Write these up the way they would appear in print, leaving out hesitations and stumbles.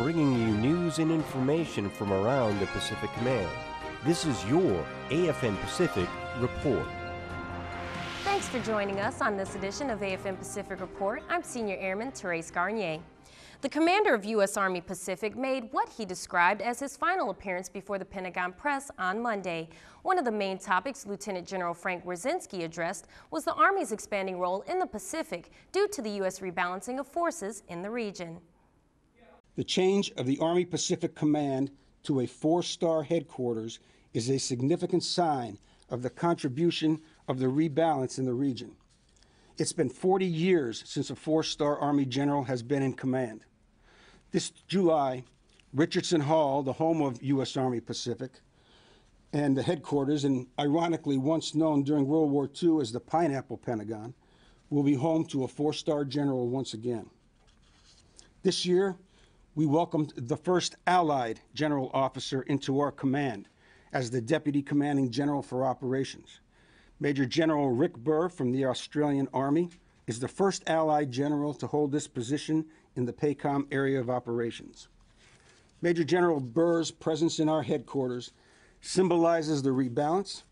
bringing you news and information from around the Pacific Command. This is your AFN Pacific Report. Thanks for joining us on this edition of AFN Pacific Report. I'm Senior Airman Therese Garnier. The commander of U.S. Army Pacific made what he described as his final appearance before the Pentagon press on Monday. One of the main topics Lieutenant General Frank Wierzynski addressed was the Army's expanding role in the Pacific due to the U.S. rebalancing of forces in the region. The change of the Army Pacific Command to a four-star headquarters is a significant sign of the contribution of the rebalance in the region. It's been 40 years since a four-star Army general has been in command. This July, Richardson Hall, the home of U.S. Army Pacific, and the headquarters, and ironically once known during World War II as the Pineapple Pentagon, will be home to a four-star general once again. This year, we welcomed the first Allied general officer into our command as the Deputy Commanding General for Operations. Major General Rick Burr from the Australian Army is the first Allied general to hold this position in the PACOM area of operations. Major General Burr's presence in our headquarters symbolizes the rebalance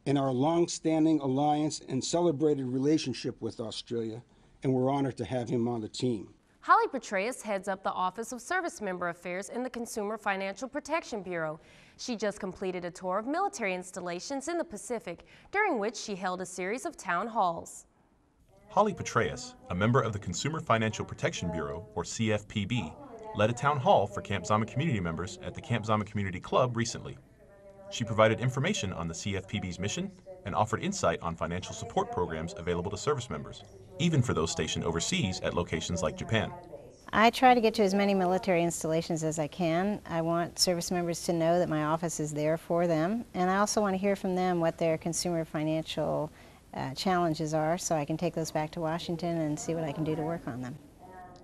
in our long-standing alliance and celebrated relationship with Australia, and we're honored to have him on the team. Holly Petraeus heads up the Office of Service Member Affairs in the Consumer Financial Protection Bureau. She just completed a tour of military installations in the Pacific, during which she held a series of town halls. Holly Petraeus, a member of the Consumer Financial Protection Bureau, or CFPB, led a town hall for Camp Zama community members at the Camp Zama Community Club recently. She provided information on the CFPB's mission and offered insight on financial support programs available to service members, even for those stationed overseas at locations like Japan. I try to get to as many military installations as I can. I want service members to know that my office is there for them, and I also want to hear from them what their consumer financial challenges are, so I can take those back to Washington and see what I can do to work on them.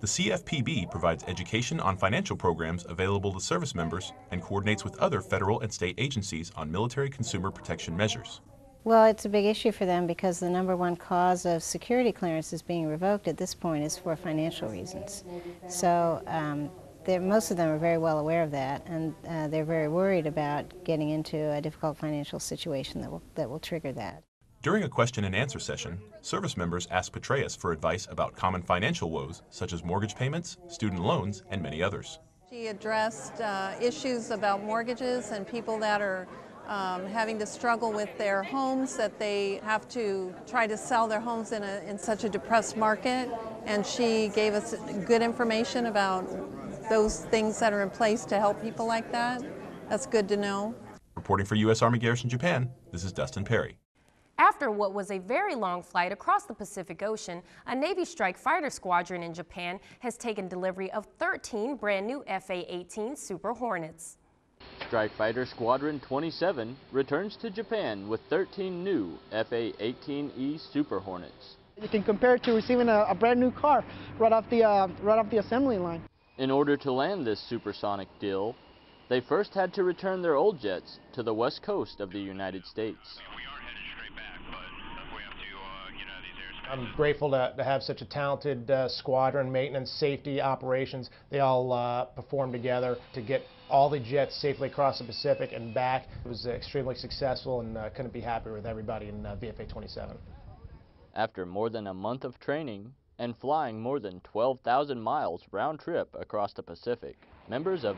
The CFPB provides education on financial programs available to service members and coordinates with other federal and state agencies on military consumer protection measures. Well, it's a big issue for them because the #1 cause of security clearances being revoked at this point is for financial reasons. So most of them are very well aware of that, and they're very worried about getting into a difficult financial situation that will trigger that. During a question and answer session, service members asked Petraeus for advice about common financial woes such as mortgage payments, student loans, and many others. She addressed issues about mortgages and people that are having to struggle with their homes, that they have to try to sell their homes in such a depressed market, and she gave us good information about those things that are in place to help people like that. That's good to know. Reporting for U.S. Army Garrison Japan, this is Dustin Perry. After what was a very long flight across the Pacific Ocean, a Navy strike fighter squadron in Japan has taken delivery of 13 brand new FA-18 Super Hornets. Strike Fighter Squadron 27 returns to Japan with 13 new FA-18E Super Hornets. You can compare it to receiving a brand new car right off the assembly line. In order to land this supersonic deal, they first had to return their old jets to the west coast of the United States. I'm grateful to have such a talented squadron, maintenance, safety, operations. They all performed together to get all the jets safely across the Pacific and back. It was extremely successful, and couldn't be happier with everybody in VFA 27. After more than a month of training and flying more than 12,000 miles round trip across the Pacific, members of